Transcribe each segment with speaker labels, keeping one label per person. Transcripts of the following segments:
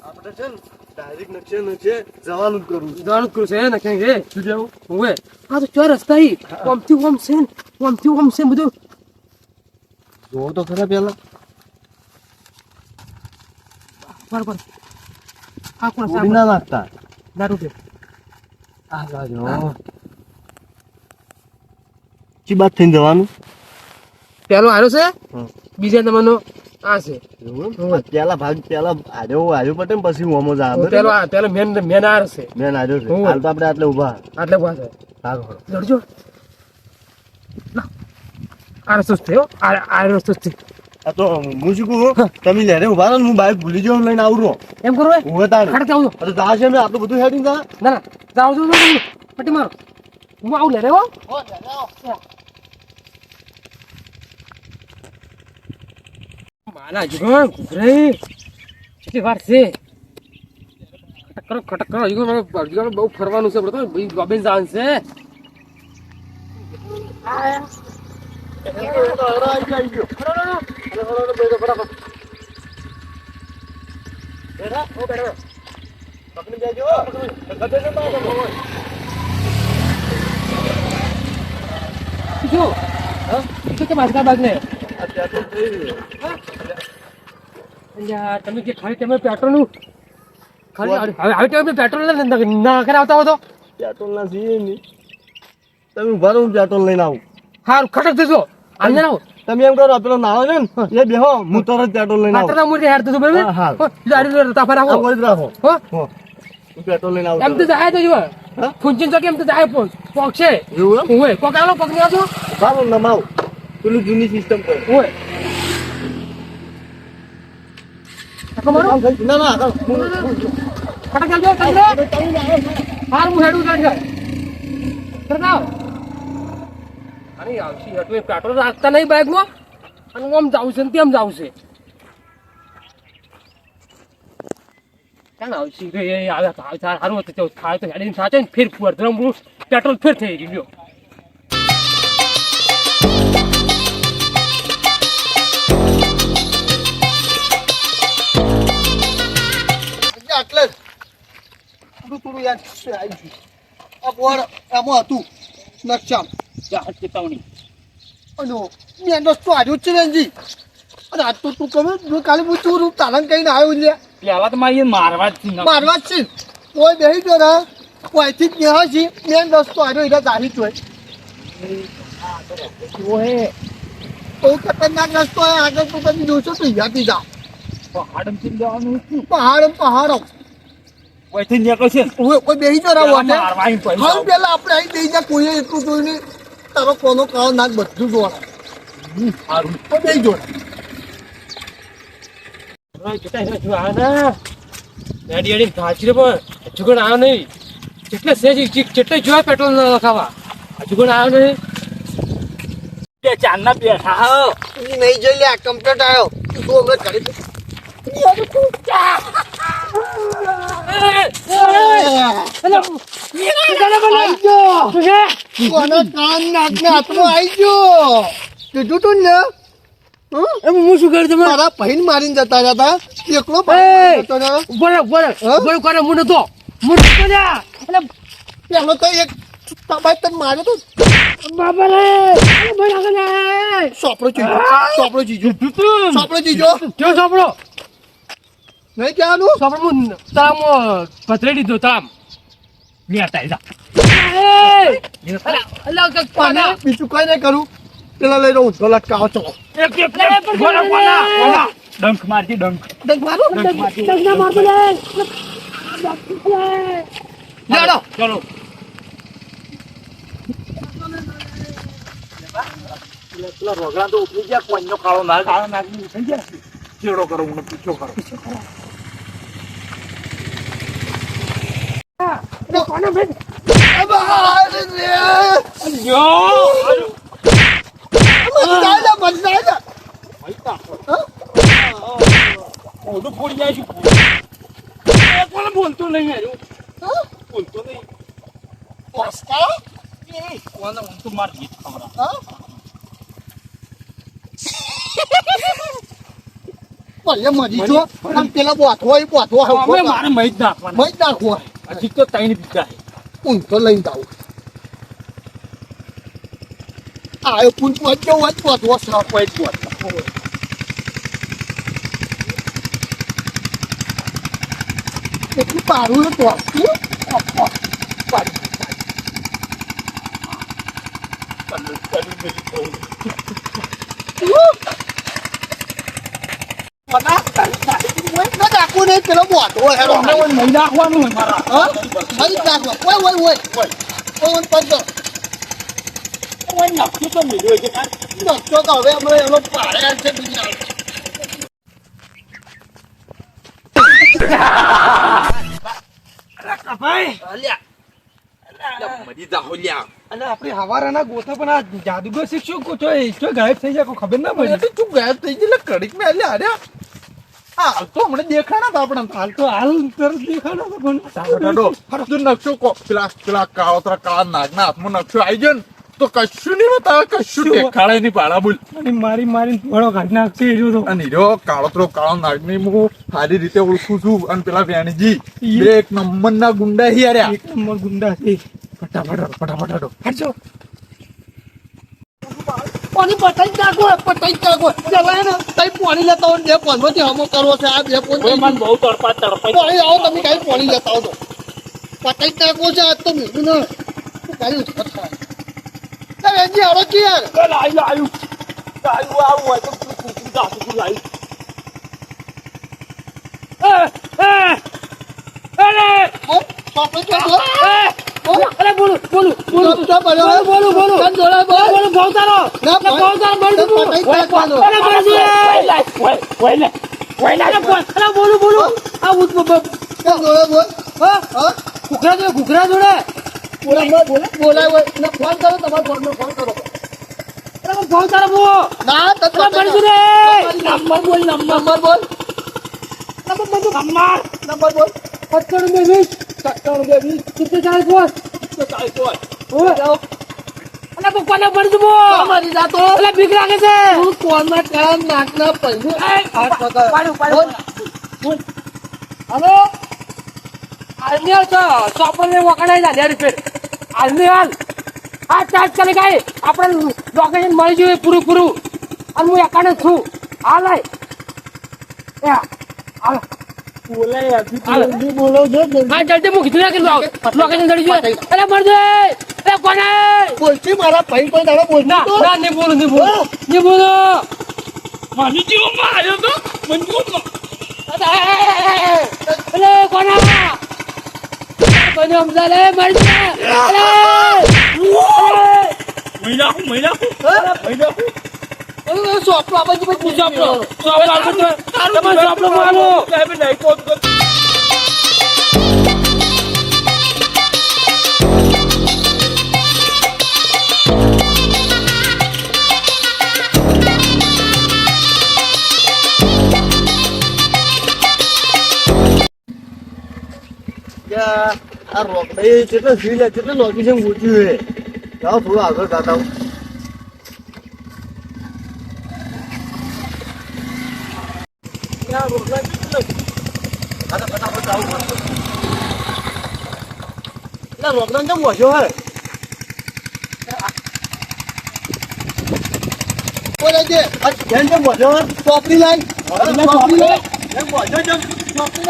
Speaker 1: આપણે છે ને ડાયરેક્ટ નકશે જવાનું જ કરું
Speaker 2: છે નખે છે શું જવું હોય આ તો ચાર રસ્તા ઈ ઓમથી ઓમ છે બધું
Speaker 1: જોવો તો ખરા પેલા
Speaker 2: બરાબર આ કોણ
Speaker 1: ઉડી ના નાખતા
Speaker 2: દારૂ પે
Speaker 1: આ બાજુ ચી બાત થઈને જવાનું
Speaker 2: પેલો આવ્યો છે બીજા નંબરનો આ છે
Speaker 1: પેલા ભાગ પેલા આજો પટે ને પછી ઓમો જ આવે
Speaker 2: પેલો મેન આર છે
Speaker 1: મેન આજો છે હાલ તો આપણે આટલે ઉભા
Speaker 2: આટલે ઉભા છે
Speaker 1: હાલ
Speaker 2: જોડજો આ રસ્તો છે આ રસ્તો છે
Speaker 1: આ તો હું શું કહું તમે લેરે ઉભા રહો હું બાઈક ભૂલી જાઉં લઈને આવું
Speaker 2: એમ કરો
Speaker 1: હું તારે
Speaker 2: ખાડે આવું
Speaker 1: અરે દાશે મેં આટલું બધું હેડિંગ થા
Speaker 2: ના જાવ પટ્ટી મારો હું આવું લે રે હો માલા જુગણ ઘરે કેટલી વાર છે ખટક કરો હજુ બહુ ફરવાનું છે બધું ગોબેન જવાનું છે તમે જે ખાલી તમે પેટ્રોલ નું ખાલી હવે તમે પેટ્રોલ ના કરાવતા હો તો
Speaker 1: પેટ્રોલ ના છીએ નહીં તમે ઉભા રહો હું પેટ્રોલ લઈને આવું
Speaker 2: હારું ખટક દેજો અંદર આવો
Speaker 1: તમે એમ કરો પેલો નાવો છે ને એ બેહો હું તરત પેટ્રોલ લઈને આવું
Speaker 2: માત્ર મૂર્તિ હેર તો બરાબર
Speaker 1: હા
Speaker 2: ગાડી રસ્તા પર આવો
Speaker 1: જ રાખો
Speaker 2: હો
Speaker 1: હું પેટ્રોલ લઈને આવું
Speaker 2: એમ તો જાય તો જો ફૂંચીન તો કેમ તો જાય પોક છે
Speaker 1: એવું એમ
Speaker 2: હોય કોક આલો કોક ની આવો
Speaker 1: બાબુ નમાવ પેલું જૂની સિસ્ટમ પર
Speaker 2: હોય
Speaker 1: ના ના
Speaker 2: ખટક ચાલજો હાર હું હેડું કાઢ કરતા અરે આવશી એટલે પેટ્રોલ રાખતા નહીં બાઇકમાં અને આમ જાવું છે ને તેમ જાવું છે ક્યાં આવશી રે આવે સારું હતું ખાય તો હેડીને સાચે ને ફેર ફુવાર પેટ્રોલ ફેર થઈ ગયો
Speaker 1: એટલે થોડું યાદ આવી આ બોર એમાં હતું નકશામ
Speaker 2: ચેતવણી
Speaker 1: અને મેં દોસ્તો આવ્યો છે રંજી અને આજ તો તું કમે જો કાલે હું તું તારણ કહીને આવ્યો છે
Speaker 2: પેલા તો મારી મારવા જ
Speaker 1: મારવા જ છે કોઈ બેસી ગયો ને કોઈથી જ ન્યા છે મેં દોસ્તો આવ્યો એટલે જાણી જોઈ બહુ ખતરનાક રસ્તો આગળ તો તમે જોશો તો યાદી જાઓ પહાડો
Speaker 2: કોઈથી નીકળે છે
Speaker 1: કોઈ બેસી ગયો હવે પેલા આપણે અહીં દઈ જા કોઈએ એટલું જોયું નહીં તારો કોનો કાળો નાક બધું જોવા
Speaker 2: સારું
Speaker 1: કોઈ બેસી જોડે
Speaker 2: એડી ઘાચી પણ હજુગણ આવ્યો નહીં કેટલે કેટલે જોયા પેટ્રોલ ના લખાવા હજુગણ આવ્યો નહીં બે ચાંદના બેઠા
Speaker 1: નહીં જોઈ લે કમ્પ્લીટ આવ્યો તું હમણાં કરી કીધું તું ને
Speaker 2: હું શું કરું તમે
Speaker 1: મારા પહેન મારીને જતા હતા એકલો
Speaker 2: કરે હું નતો
Speaker 1: પેલો તો એક તબાઈ તને માર્યો તો સોપડો જીજો
Speaker 2: કેવો સાંભળો
Speaker 1: નહીં કહેવાનું
Speaker 2: સાંભળો હું તળાવમાં પથરી દીધો તળાવ લેતા
Speaker 1: બીજું કઈ નહીં કરું પેલા લઈ રહું ગલત કાવ છો
Speaker 2: ડંખ મારતી ડંખ
Speaker 1: મારું
Speaker 2: ચલો
Speaker 1: પેલા રોગડા તો ઉઠી ગયા કોઈનો કાળો નાગ ઉઠી ગયા ચેડો કરો હું પીછો કરો
Speaker 2: બોલતો નહીં
Speaker 1: બોલતો નહીં
Speaker 2: મારતી
Speaker 1: પલ્લે મરી જો આમ પેલા બોથવો
Speaker 2: હવે મારે મહી જ નાખવાના
Speaker 1: મત નાખવો
Speaker 2: હજી તો તૈન પીતા
Speaker 1: ઊંઘ તો લઈને જાઉં આયો પૂંચ વચ્ચે બોથવો સાફ હોય બોથવો એટલું પારું ને તો પેલો બોથવો
Speaker 2: મહી નાખવાનું હોય મારા
Speaker 1: હા મરી નાખવા ઓય પગ
Speaker 2: નક્કી તો મળ્યો છે
Speaker 1: નકશો તો હવે અમે એનો પાડ્યા છે બીજા
Speaker 2: અને આપણે હવારાના ગોથા પણ આ જાદુગર શીખશો છો ગાયબ થઈ જાય કોઈ ખબર ના પડે
Speaker 1: તું ગાયબ થઈ ગયેલા કડીક મેં આલ્યા અરે હાલ તો હમણાં દેખાણા હતા આપણે
Speaker 2: હાલ તરત દેખાડો પણ
Speaker 3: તું નકશો પેલા કાળા નાગના હાથમાં નકશો આવી ગયો ને તો કશું નહીં બતાવે કશું દેખાડે નહીં પાડા બોલ
Speaker 2: અને મારી થોડો ઘાટ નાખશે એ જો
Speaker 3: અને હીરો કાળો નાગની હું સારી રીતે ઓળખું છું અને પેલા વેણજી બે એક નંબર ના ગુંડા હી યાર
Speaker 2: એક નંબર ગુંડા છે
Speaker 3: ફટાફટ
Speaker 2: હટજો
Speaker 1: પાણી પટાઈ નાખો ચલાય ને તઈ પાણી લેતા હોય બે પોનમાંથી હમો કરવો છે આ બે પોન
Speaker 2: મને બહુ તડપાઈ
Speaker 1: પાણી આવો તમે કઈ પાણી લેતા હો તો પટાઈ નાખવો છે આજ તો મીઠું ને કઈ ઉત્પત થાય વેજી આવો કે યાર
Speaker 2: આવું હોય તો કુકરી દાસું લાવી અરે બોલું ઘુઘરા જોડે
Speaker 1: બોલાય ફોન કરો તમારો ફોન કરો
Speaker 2: ફોન તારો બો
Speaker 1: ના
Speaker 2: નંબર બોલ
Speaker 1: નંબર બોલ
Speaker 2: નંબર બોલ 97 કેટલે 40 અલા પપ્પા ના પડી જબો
Speaker 1: મારી જાતો
Speaker 2: અલા બીક લાગે છે
Speaker 1: તું કોણના કાળા નાકના પૈસું
Speaker 2: હલો આજની હાલ તો ચોપડને વકડાઈ જા 10 રૂપિયા આજની હાલ આ ચાર્જ કરી ગઈ આપણે લોકેશન મળી જોઈએ પૂરું અને હું એકાને છું હાલ આય હાલ
Speaker 1: બોલો છો
Speaker 2: હા જલ્દી હું કીધું કે લોકેશન ચડી જોઈએ અરે મરજે અરે કોને
Speaker 1: બોલતી મારા ભાઈ કોઈ દાડો બોલતી તો
Speaker 2: ના નહીં બોલો મારી જીવો માર્યો તો મંજૂર અરે કોના કોને સમજાલે મરજે અરે મહિના
Speaker 1: સોપડો આ બાજુ
Speaker 2: સોપડો તમે સોપડો મારો
Speaker 1: આ રોકડી કેટલો ફી લે કેટલો લોકેશન ઊંચું છે જાઓ થોડું આગળ જતા હું રોકડા કેમ પહોંચ્યો હે બોલે છે કેમ પહોંચ્યો ચોપડી લાઈ ચોપડી લાઈ કેમ પહોંચ્યો કેમ ચોપડી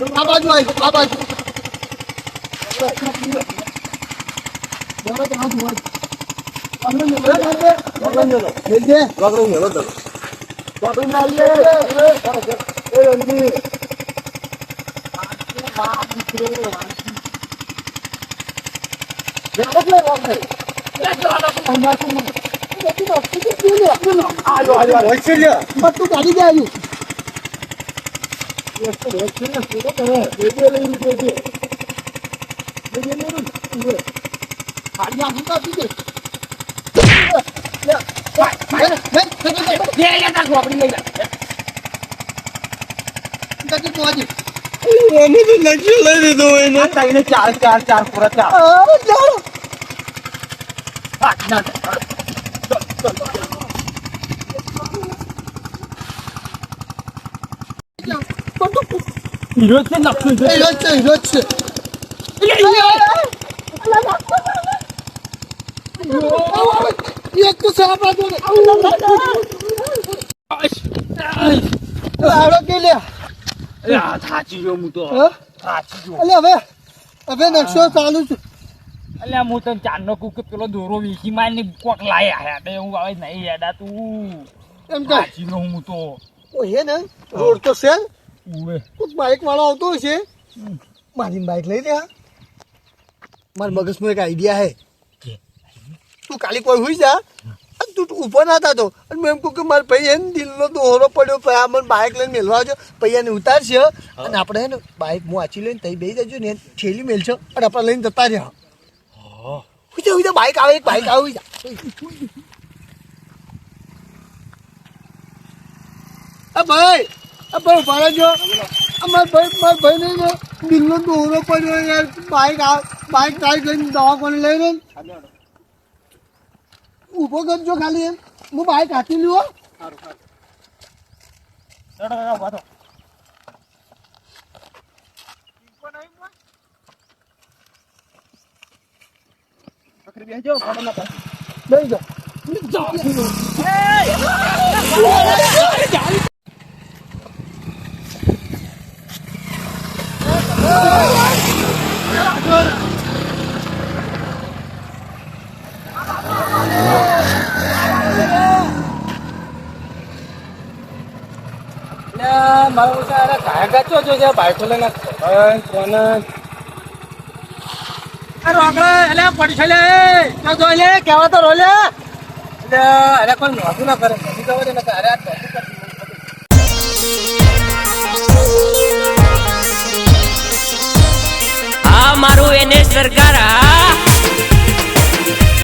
Speaker 1: આ બાજુ આ બાજુ તું કાઢી દે આવ્યું હાડી આ મૂકા પી દે
Speaker 3: અમે તો નક્કી લઈ લીધો એને ચાર પૂરા ચાર હીરો છે નક્કી છે
Speaker 1: હીરો છે એક તો સાપ આ દો આવડો કે લે
Speaker 3: થાચી ગયો હું તો
Speaker 1: હા?
Speaker 3: થાચી ગયો
Speaker 1: અલે હવે નકશો ચાલુ છે
Speaker 4: અલ્યા હું તને ચાંદનો કું કે પેલો દોરો વીખી મારીને કોક લાય આયા તે હું આવે નહીં યાડા તું
Speaker 1: એમ કે
Speaker 4: સાચી નો હું તો
Speaker 1: ઓ હે ને રોડ તો છે
Speaker 4: ઉવે
Speaker 1: કોઈક બાઇક વાળો આવતો હશે મારી બાઇક લઈ લે હા મારા મગજમાં એક આઈડિયા હે તું કાલે કોઈ હુઈ જા અને તું ઊભો ના થતો અને મેં એમ કહું કે મારા ભાઈ એને દિલનો દોરો પડ્યો પછી આ મને બાઇક લઈને મેળવા આવજો પછી એને ઉતારશે અને આપણે હે ને બાઇક હું વાંચી લઈને તઈ બેસી જજો ને ઠેલી મેલશો અને આપણે લઈને જતા રહ્યા હુઈ જા બાઇક આવે એક બાઇક આવે હુઈ જા ભાઈ ઉભા રહેજો મારા ભાઈ નહીં દિલનો દોરો પડ્યો યાર બાઇક ટાઈટ લઈને દવાખાને લઈને ઊભો કરજો ખાલી એમ હું બાઇક હાથી લ્યો લઈ જાઓ
Speaker 2: મારો ઘાય ગાચો જો છે બાઈકો લઈને કોને રોકડે એટલે પડશે લે કેવા તો રોલે એટલે અરે કોઈ નોંધું ના કરે નથી ખબર ને અરે આ